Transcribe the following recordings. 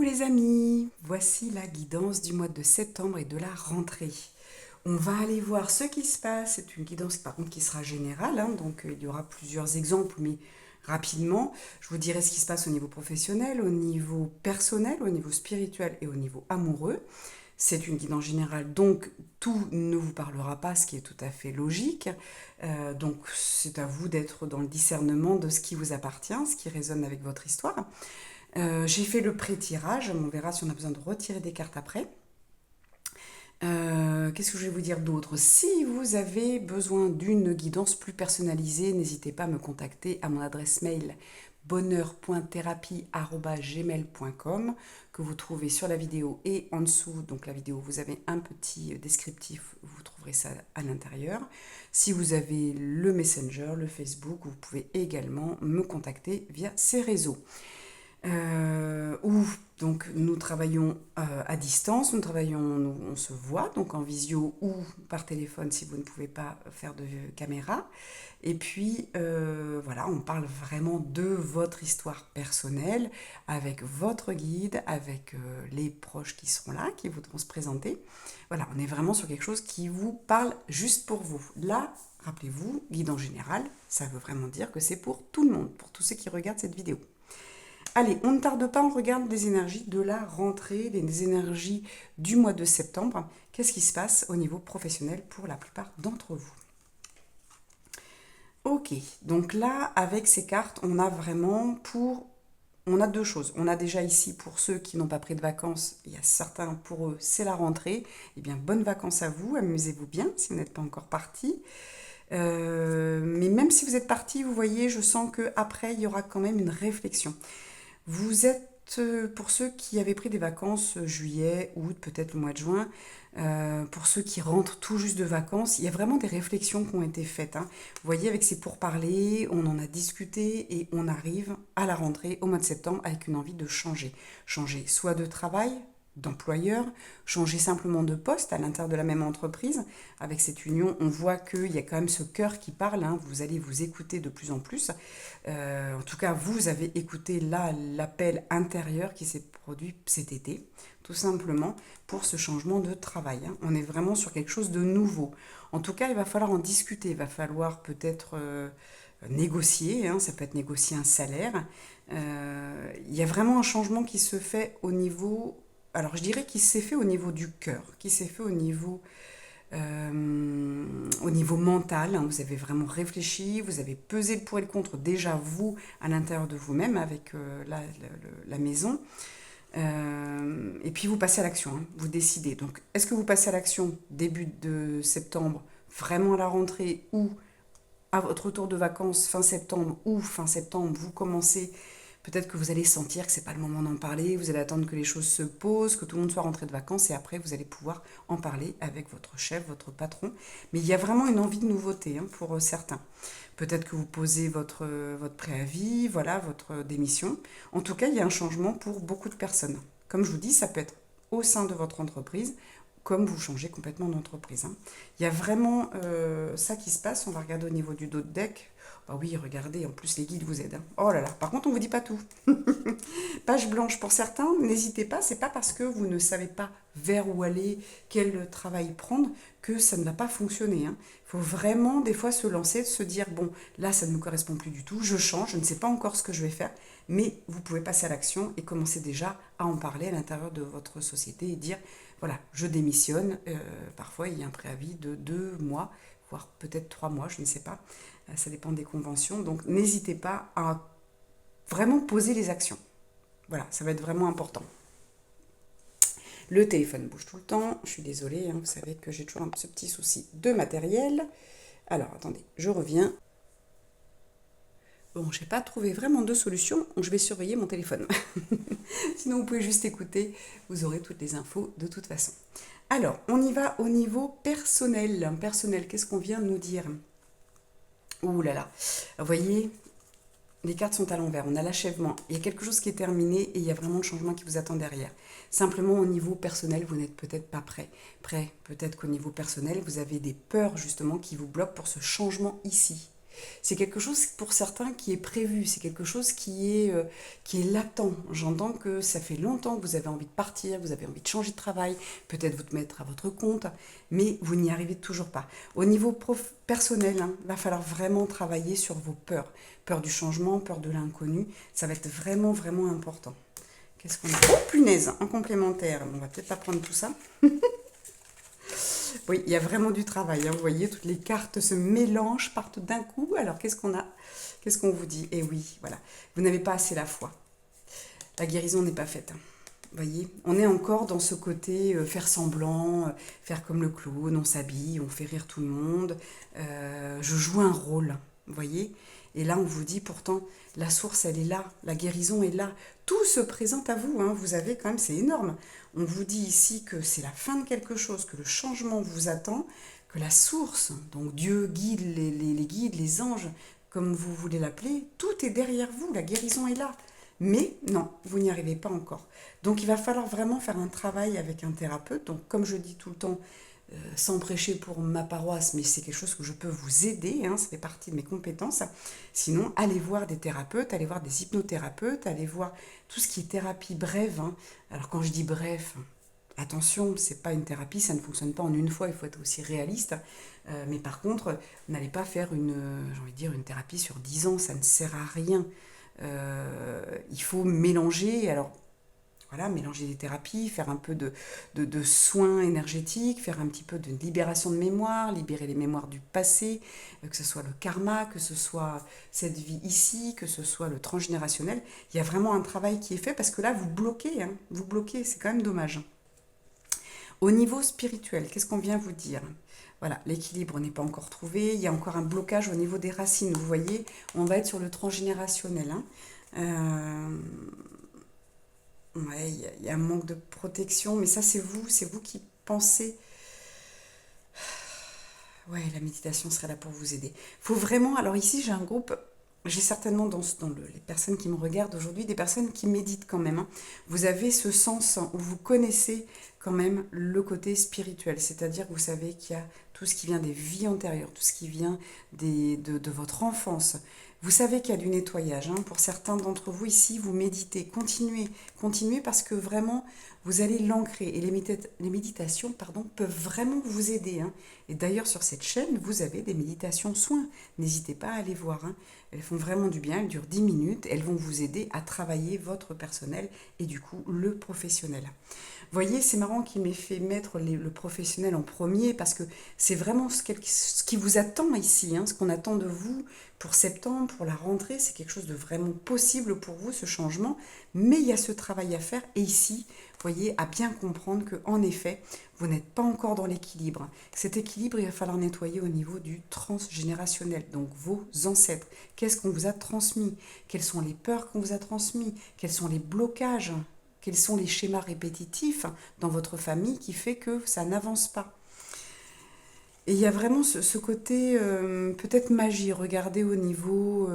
Coucou les amis, voici la guidance du mois de septembre et de la rentrée. On va aller voir ce qui se passe, c'est une guidance par contre qui sera générale, donc il y aura plusieurs exemples, mais rapidement, je vous dirai ce qui se passe au niveau professionnel, au niveau personnel, au niveau spirituel et au niveau amoureux. C'est une guidance générale, donc tout ne vous parlera pas, ce qui est tout à fait logique. Donc c'est à vous d'être dans le discernement de ce qui vous appartient, ce qui résonne avec votre histoire. J'ai fait le pré-tirage, on verra si on a besoin de retirer des cartes après. Qu'est-ce que je vais vous dire d'autre? Si vous avez besoin d'une guidance plus personnalisée, n'hésitez pas à me contacter à mon adresse mail bonheur.thérapie@gmail.com que vous trouvez sur la vidéo et en dessous. Donc la vidéo, vous avez un petit descriptif, vous trouverez ça à l'intérieur. Si vous avez le Messenger, le Facebook, vous pouvez également me contacter via ces réseaux. Où donc nous travaillons à distance, on se voit donc en visio ou par téléphone si vous ne pouvez pas faire de caméra. Et puis voilà, on parle vraiment de votre histoire personnelle avec votre guide, avec les proches qui seront là, qui voudront se présenter. Voilà, on est vraiment sur quelque chose qui vous parle juste pour vous. Là, rappelez-vous, guide en général, ça veut vraiment dire que c'est pour tout le monde, pour tous ceux qui regardent cette vidéo. Allez, on ne tarde pas, on regarde les énergies de la rentrée, les énergies du mois de septembre. Qu'est-ce qui se passe au niveau professionnel pour la plupart d'entre vous? Ok, donc là, avec ces cartes, on a vraiment on a deux choses. On a déjà ici, pour ceux qui n'ont pas pris de vacances, il y a certains, pour eux, c'est la rentrée. Eh bien, bonnes vacances à vous, amusez-vous bien si vous n'êtes pas encore parti. Mais même si vous êtes parti, vous voyez, je sens qu'après, il y aura quand même une réflexion. Vous êtes, pour ceux qui avaient pris des vacances juillet, août, peut-être le mois de juin, pour ceux qui rentrent tout juste de vacances, il y a vraiment des réflexions qui ont été faites. Vous voyez, avec ces pourparlers, on en a discuté et on arrive à la rentrée au mois de septembre avec une envie de changer. Changer soit de travail, d'employeur, changer simplement de poste à l'intérieur de la même entreprise. Avec cette union, on voit qu'il y a quand même ce cœur qui parle, vous allez vous écouter de plus en plus. En tout cas, vous avez écouté là l'appel intérieur qui s'est produit cet été, tout simplement pour ce changement de travail. On est vraiment sur quelque chose de nouveau. En tout cas, il va falloir en discuter, il va falloir peut-être négocier, ça peut être négocier un salaire. Il y a vraiment un changement qui se fait au niveau, alors je dirais qu'il s'est fait au niveau du cœur, qui s'est fait au niveau mental, vous avez vraiment réfléchi, vous avez pesé le pour et le contre déjà vous à l'intérieur de vous-même avec la maison. Et puis vous passez à l'action, vous décidez. Donc est-ce que vous passez à l'action début de septembre, vraiment à la rentrée, ou à votre retour de vacances fin septembre, ou fin septembre vous commencez. Peut-être que vous allez sentir que c'est pas le moment d'en parler, vous allez attendre que les choses se posent, que tout le monde soit rentré de vacances et après vous allez pouvoir en parler avec votre chef, votre patron. Mais il y a vraiment une envie de nouveauté pour certains. Peut-être que vous posez votre préavis, voilà, votre démission. En tout cas, il y a un changement pour beaucoup de personnes. Comme je vous dis, ça peut être au sein de votre entreprise, comme vous changez complètement d'entreprise. Il y a vraiment ça qui se passe. On va regarder au niveau du dos de deck. Ah oui, regardez, en plus les guides vous aident. Oh là là, par contre, on ne vous dit pas tout. Page blanche pour certains, n'hésitez pas, c'est pas parce que vous ne savez pas vers où aller, quel travail prendre, que ça ne va pas fonctionner. Il faut vraiment des fois se lancer, se dire, bon, là ça ne me correspond plus du tout, je change, je ne sais pas encore ce que je vais faire, mais vous pouvez passer à l'action et commencer déjà à en parler à l'intérieur de votre société et dire, voilà, je démissionne. Parfois il y a un préavis de 2 mois, voire peut-être 3 mois, je ne sais pas. Ça dépend des conventions. Donc n'hésitez pas à vraiment poser les actions. Voilà, ça va être vraiment important. Le téléphone bouge tout le temps. Je suis désolée, vous savez que j'ai toujours ce petit souci de matériel. Alors, attendez, je reviens. Bon, je n'ai pas trouvé vraiment de solution, donc je vais surveiller mon téléphone. Sinon, vous pouvez juste écouter, vous aurez toutes les infos de toute façon. Alors, on y va au niveau personnel. Personnel, qu'est-ce qu'on vient de nous dire? Ouh là là, vous voyez, les cartes sont à l'envers, on a l'achèvement. Il y a quelque chose qui est terminé et il y a vraiment le changement qui vous attend derrière. Simplement, au niveau personnel, vous n'êtes peut-être pas prêt. Peut-être qu'au niveau personnel, vous avez des peurs justement qui vous bloquent pour ce changement ici. C'est quelque chose pour certains qui est prévu, c'est quelque chose qui est latent. J'entends que ça fait longtemps que vous avez envie de partir, vous avez envie de changer de travail, peut-être vous mettre à votre compte, mais vous n'y arrivez toujours pas. Au niveau personnel, il va falloir vraiment travailler sur vos peurs. Peur du changement, peur de l'inconnu, ça va être vraiment, vraiment important. Qu'est-ce qu'on a? Oh, punaise, en complémentaire. On va peut-être pas prendre tout ça. Oui, il y a vraiment du travail. Vous voyez, toutes les cartes se mélangent, partent d'un coup. Alors, qu'est-ce qu'on a? Qu'est-ce qu'on vous dit? Eh oui, voilà. Vous n'avez pas assez la foi. La guérison n'est pas faite. Vous voyez, on est encore dans ce côté faire semblant, faire comme le clown, on s'habille, on fait rire tout le monde. Je joue un rôle, vous voyez. Et là, on vous dit pourtant, la source, elle est là, la guérison est là. Tout se présente à vous, hein. Vous avez quand même, c'est énorme. On vous dit ici que c'est la fin de quelque chose, que le changement vous attend, que la source, donc Dieu guide, les guides, les anges, comme vous voulez l'appeler, tout est derrière vous, la guérison est là. Mais non, vous n'y arrivez pas encore. Donc il va falloir vraiment faire un travail avec un thérapeute. Donc comme je dis tout le temps, sans prêcher pour ma paroisse, mais c'est quelque chose que je peux vous aider, hein, ça fait partie de mes compétences. Sinon, allez voir des thérapeutes, allez voir des hypnothérapeutes, allez voir tout ce qui est thérapie brève, hein. Alors quand je dis bref, attention, c'est pas une thérapie, ça ne fonctionne pas en une fois, il faut être aussi réaliste. Mais par contre, n'allez pas faire j'ai envie de dire, une thérapie sur 10 ans, ça ne sert à rien. Il faut mélanger, alors voilà, mélanger des thérapies, faire un peu de soins énergétiques, faire un petit peu de libération de mémoire, libérer les mémoires du passé, que ce soit le karma, que ce soit cette vie ici, que ce soit le transgénérationnel. Il y a vraiment un travail qui est fait parce que là, vous bloquez, c'est quand même dommage. Au niveau spirituel, qu'est-ce qu'on vient vous dire? Voilà, l'équilibre n'est pas encore trouvé, il y a encore un blocage au niveau des racines, vous voyez, on va être sur le transgénérationnel, hein. Euh, Ouais, il y a un manque de protection, mais ça c'est vous qui pensez. Ouais, la méditation serait là pour vous aider. Faut vraiment. Alors ici j'ai un groupe, j'ai certainement les personnes qui me regardent aujourd'hui des personnes qui méditent quand même, hein. Vous avez ce sens où vous connaissez quand même le côté spirituel, c'est-à-dire que vous savez qu'il y a tout ce qui vient des vies antérieures, tout ce qui vient de votre enfance. Vous savez qu'il y a du nettoyage, hein. Pour certains d'entre vous ici, vous méditez, continuez, continuez parce que vraiment, vous allez l'ancrer. Et les méditations, pardon, peuvent vraiment vous aider, hein. Et d'ailleurs, sur cette chaîne, vous avez des méditations soins. N'hésitez pas à aller voir, hein. Elles font vraiment du bien, elles durent 10 minutes. Elles vont vous aider à travailler votre personnel et du coup le professionnel. Vous voyez, c'est marrant qu'il m'ait fait mettre le professionnel en premier parce que c'est vraiment ce qui vous attend ici, hein, ce qu'on attend de vous pour septembre, pour la rentrée. C'est quelque chose de vraiment possible pour vous, ce changement. Mais il y a ce travail à faire. Et ici, vous voyez, à bien comprendre qu'en effet, vous n'êtes pas encore dans l'équilibre. Cet équilibre, il va falloir nettoyer au niveau du transgénérationnel, donc vos ancêtres. Qu'est-ce qu'on vous a transmis? Quelles sont les peurs qu'on vous a transmis? Quels sont les blocages? Quels sont les schémas répétitifs dans votre famille qui fait que ça n'avance pas? Et il y a vraiment ce côté peut-être magie. Regardez au niveau...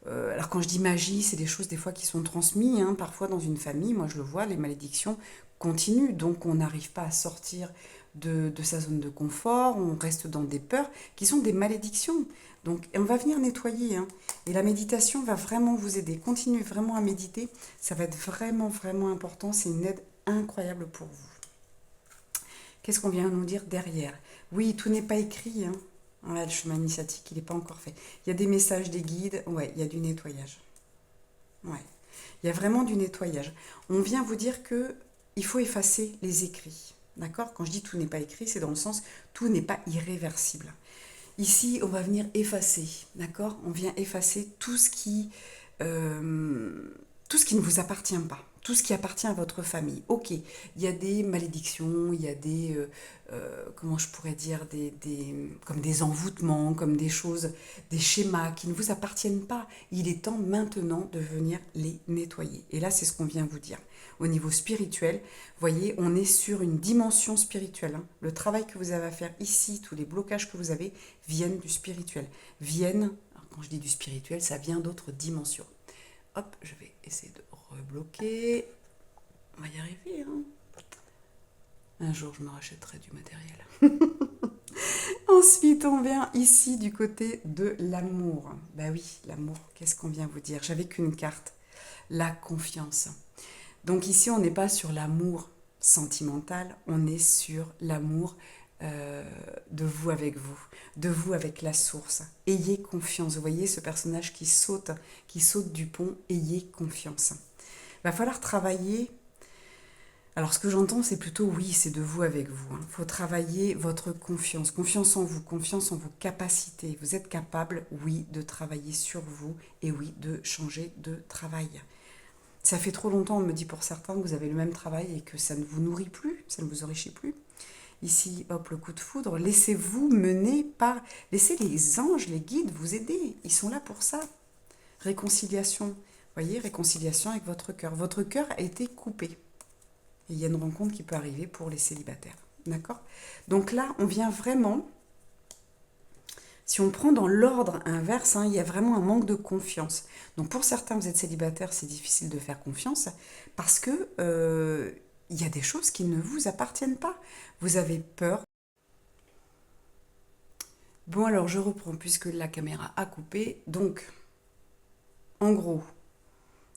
alors quand je dis magie, c'est des choses des fois qui sont transmises, hein, parfois dans une famille. Moi je le vois, les malédictions continuent. Donc on n'arrive pas à sortir de sa zone de confort. On reste dans des peurs qui sont des malédictions. Donc on va venir nettoyer, hein. Et la méditation va vraiment vous aider. Continuez vraiment à méditer. Ça va être vraiment, vraiment important. C'est une aide incroyable pour vous. Qu'est-ce qu'on vient nous dire derrière? Oui, tout n'est pas écrit, hein. Voilà, le chemin initiatique, il n'est pas encore fait. Il y a des messages des guides, ouais, il y a du nettoyage. Ouais, il y a vraiment du nettoyage. On vient vous dire que il faut effacer les écrits. D'accord? Quand je dis tout n'est pas écrit, c'est dans le sens tout n'est pas irréversible. Ici, on va venir effacer, d'accord? On vient effacer euh, tout ce qui ne vous appartient pas, tout ce qui appartient à votre famille. Ok, il y a des malédictions, il y a comment je pourrais dire, comme des envoûtements, comme des choses, des schémas qui ne vous appartiennent pas. Il est temps maintenant de venir les nettoyer. Et là, c'est ce qu'on vient vous dire. Au niveau spirituel, vous voyez, on est sur une dimension spirituelle, hein. Le travail que vous avez à faire ici, tous les blocages que vous avez, viennent du spirituel. Quand je dis du spirituel, ça vient d'autres dimensions. Hop, je vais essayer de rebloquer. On va y arriver, hein. Un jour, je me rachèterai du matériel. Ensuite, on vient ici du côté de l'amour. Bah oui, l'amour, qu'est-ce qu'on vient vous dire? J'avais qu'une carte, la confiance. Donc ici, on n'est pas sur l'amour sentimental, on est sur l'amour de vous avec vous, de vous avec la source. Ayez confiance. Vous voyez ce personnage qui saute du pont, ayez confiance. Il va falloir travailler. Alors ce que j'entends, c'est plutôt oui, c'est de vous avec vous. Il faut travailler votre confiance, confiance en vous, confiance en vos capacités. Vous êtes capable, oui, de travailler sur vous et oui, de changer de travail. Ça fait trop longtemps, on me dit pour certains, que vous avez le même travail et que ça ne vous nourrit plus, ça ne vous enrichit plus. Ici, hop, le coup de foudre. Laissez-vous mener par... Laissez les anges, les guides vous aider. Ils sont là pour ça. Réconciliation. Vous voyez, réconciliation avec votre cœur. Votre cœur a été coupé. Et il y a une rencontre qui peut arriver pour les célibataires. D'accord? Donc là, on vient vraiment... Si on prend dans l'ordre inverse, il y a vraiment un manque de confiance. Donc pour certains, vous êtes célibataire, c'est difficile de faire confiance parce que il y a des choses qui ne vous appartiennent pas. Vous avez peur. Bon alors je reprends puisque la caméra a coupé. Donc en gros,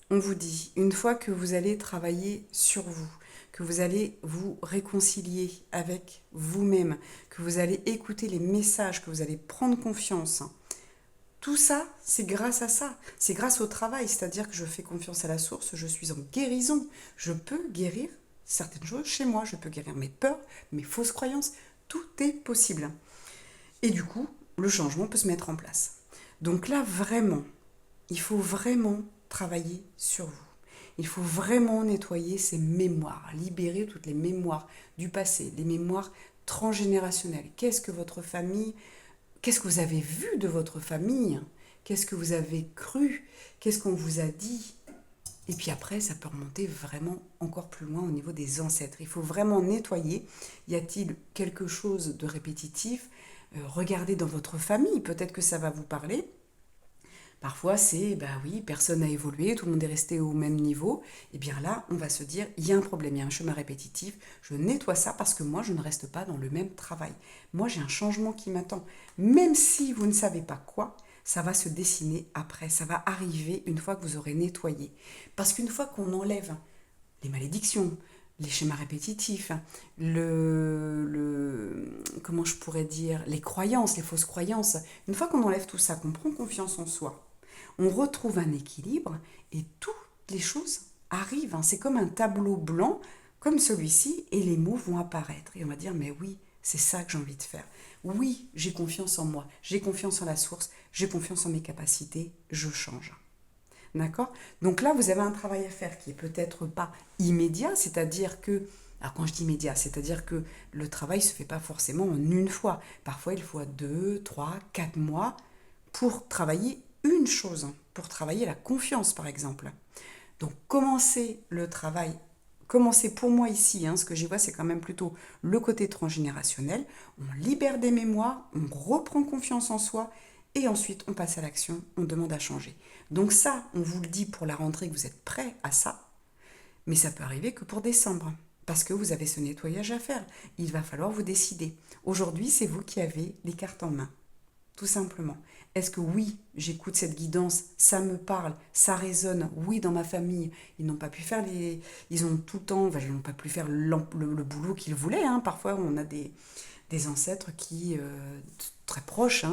on vous dit, une fois que vous allez travailler sur vous, que vous allez vous réconcilier avec vous-même, que vous allez écouter les messages, que vous allez prendre confiance, tout ça, c'est grâce à ça. C'est grâce au travail, c'est-à-dire que je fais confiance à la source, je suis en guérison. Je peux guérir certaines choses chez moi, je peux guérir mes peurs, mes fausses croyances, tout est possible. Et du coup, le changement peut se mettre en place. Donc là, vraiment, il faut vraiment travailler sur vous. Il faut vraiment nettoyer ces mémoires, libérer toutes les mémoires du passé, les mémoires transgénérationnelles. Qu'est-ce que votre famille, qu'est-ce que vous avez vu de votre famille? Qu'est-ce que vous avez cru? Qu'est-ce qu'on vous a dit? Et puis après, ça peut remonter vraiment encore plus loin au niveau des ancêtres. Il faut vraiment nettoyer. Y a-t-il quelque chose de répétitif? Regardez dans votre famille, peut-être que ça va vous parler. Parfois, c'est, bah oui, personne n'a évolué, tout le monde est resté au même niveau. Et bien là, on va se dire, il y a un problème, il y a un chemin répétitif. Je nettoie ça parce que moi, je ne reste pas dans le même travail. Moi, j'ai un changement qui m'attend. Même si vous ne savez pas quoi, ça va se dessiner après. Ça va arriver une fois que vous aurez nettoyé. Parce qu'une fois qu'on enlève les malédictions, les schémas répétitifs, comment je pourrais dire, les croyances, les fausses croyances, une fois qu'on enlève tout ça, qu'on prend confiance en soi, on retrouve un équilibre et toutes les choses arrivent. C'est comme un tableau blanc, comme celui-ci, et les mots vont apparaître. Et on va dire, mais oui, c'est ça que j'ai envie de faire. Oui, j'ai confiance en moi, j'ai confiance en la source, j'ai confiance en mes capacités, je change. D'accord? Donc là, vous avez un travail à faire qui est peut-être pas immédiat, c'est-à-dire que, alors quand je dis immédiat, c'est-à-dire que le travail ne se fait pas forcément en une fois. Parfois, il faut 2, 3, 4 mois pour travailler une chose, pour travailler la confiance, par exemple. Donc, commencer pour moi ici, ce que j'y vois, c'est quand même plutôt le côté transgénérationnel. On libère des mémoires, on reprend confiance en soi et ensuite on passe à l'action, on demande à changer. Donc ça, on vous le dit pour la rentrée que vous êtes prêts à ça, mais ça peut arriver que pour décembre, parce que vous avez ce nettoyage à faire. Il va falloir vous décider. Aujourd'hui, c'est vous qui avez les cartes en main, tout simplement. Est-ce que oui, j'écoute cette guidance, ça me parle, ça résonne? Oui, dans ma famille, ils n'ont pas pu faire ils ont tout le temps, ils n'ont pas pu faire le boulot qu'ils voulaient. Parfois, on a des ancêtres qui, très proches,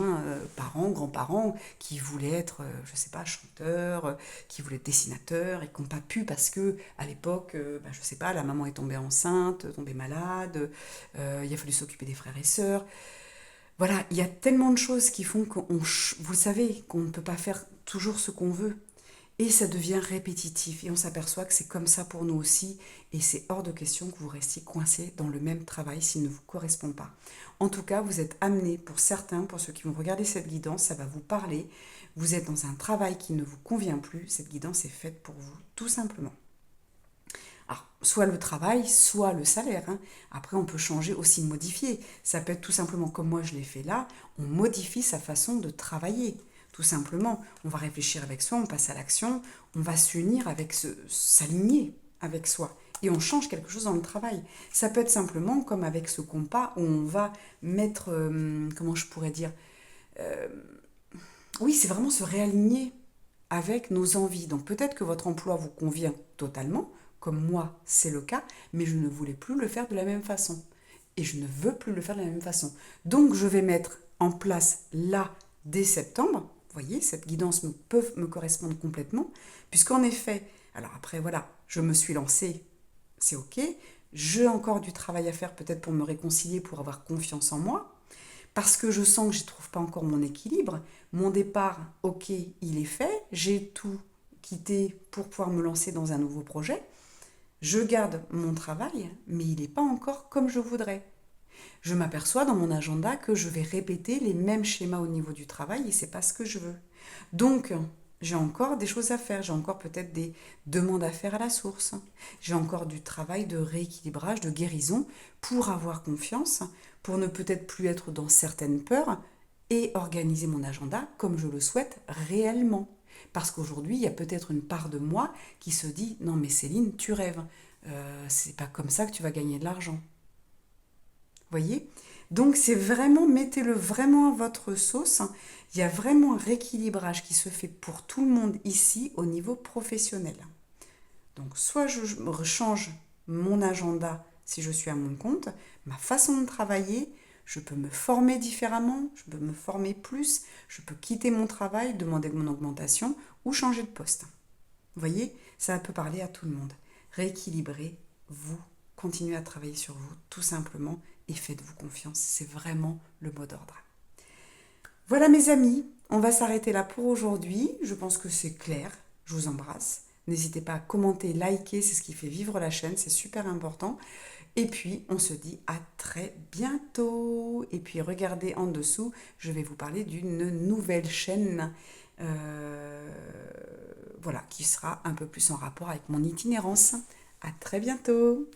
parents, grands-parents, qui voulaient être, je ne sais pas, chanteurs, qui voulaient être dessinateurs et qui n'ont pas pu parce que à l'époque, je ne sais pas, la maman est tombée enceinte, tombée malade, il a fallu s'occuper des frères et sœurs. Voilà, il y a tellement de choses qui font vous savez, qu'on ne peut pas faire toujours ce qu'on veut. Et ça devient répétitif. Et on s'aperçoit que c'est comme ça pour nous aussi. Et c'est hors de question que vous restiez coincé dans le même travail s'il ne vous correspond pas. En tout cas, vous êtes amené, pour certains, pour ceux qui vont regarder cette guidance, ça va vous parler. Vous êtes dans un travail qui ne vous convient plus. Cette guidance est faite pour vous, tout simplement. Alors, soit le travail, soit le salaire. Après, on peut changer, aussi modifier. Ça peut être tout simplement comme moi je l'ai fait là, on modifie sa façon de travailler. Tout simplement, on va réfléchir avec soi, on passe à l'action, on va s'unir avec s'aligner avec soi. et on change quelque chose dans le travail. Ça peut être simplement comme avec ce compas où on va mettre, comment je pourrais dire, euh, oui, c'est vraiment se réaligner avec nos envies. Donc peut-être que votre emploi vous convient totalement, comme moi c'est le cas, mais je ne voulais plus le faire de la même façon. Et je ne veux plus le faire de la même façon. Donc je vais mettre en place là, dès septembre, vous voyez, cette guidance peut me correspondre complètement, puisqu'en effet, alors après voilà, je me suis lancée, c'est ok, j'ai encore du travail à faire peut-être pour me réconcilier, pour avoir confiance en moi, parce que je sens que je ne trouve pas encore mon équilibre. Mon départ, ok, il est fait, j'ai tout quitté pour pouvoir me lancer dans un nouveau projet. Je garde mon travail, mais il n'est pas encore comme je voudrais. Je m'aperçois dans mon agenda que je vais répéter les mêmes schémas au niveau du travail et c'est pas ce que je veux. Donc, j'ai encore des choses à faire, j'ai encore peut-être des demandes à faire à la source, j'ai encore du travail de rééquilibrage, de guérison pour avoir confiance, pour ne peut-être plus être dans certaines peurs et organiser mon agenda comme je le souhaite réellement. Parce qu'aujourd'hui, il y a peut-être une part de moi qui se dit non mais Céline, tu rêves, c'est pas comme ça que tu vas gagner de l'argent. Voyez. Donc c'est vraiment, mettez-le vraiment à votre sauce. Il y a vraiment un rééquilibrage qui se fait pour tout le monde ici au niveau professionnel. Donc soit je change mon agenda si je suis à mon compte, ma façon de travailler, je peux me former différemment, je peux me former plus, je peux quitter mon travail, demander mon augmentation ou changer de poste. Vous voyez, ça peut parler à tout le monde. Rééquilibrez, vous, continuez à travailler sur vous, tout simplement, et faites-vous confiance. C'est vraiment le mot d'ordre. Voilà mes amis, on va s'arrêter là pour aujourd'hui. Je pense que c'est clair. Je vous embrasse. N'hésitez pas à commenter, liker, c'est ce qui fait vivre la chaîne, c'est super important. Et puis, on se dit à très bientôt. Et puis, regardez en dessous, je vais vous parler d'une nouvelle chaîne voilà, qui sera un peu plus en rapport avec mon itinérance. À très bientôt.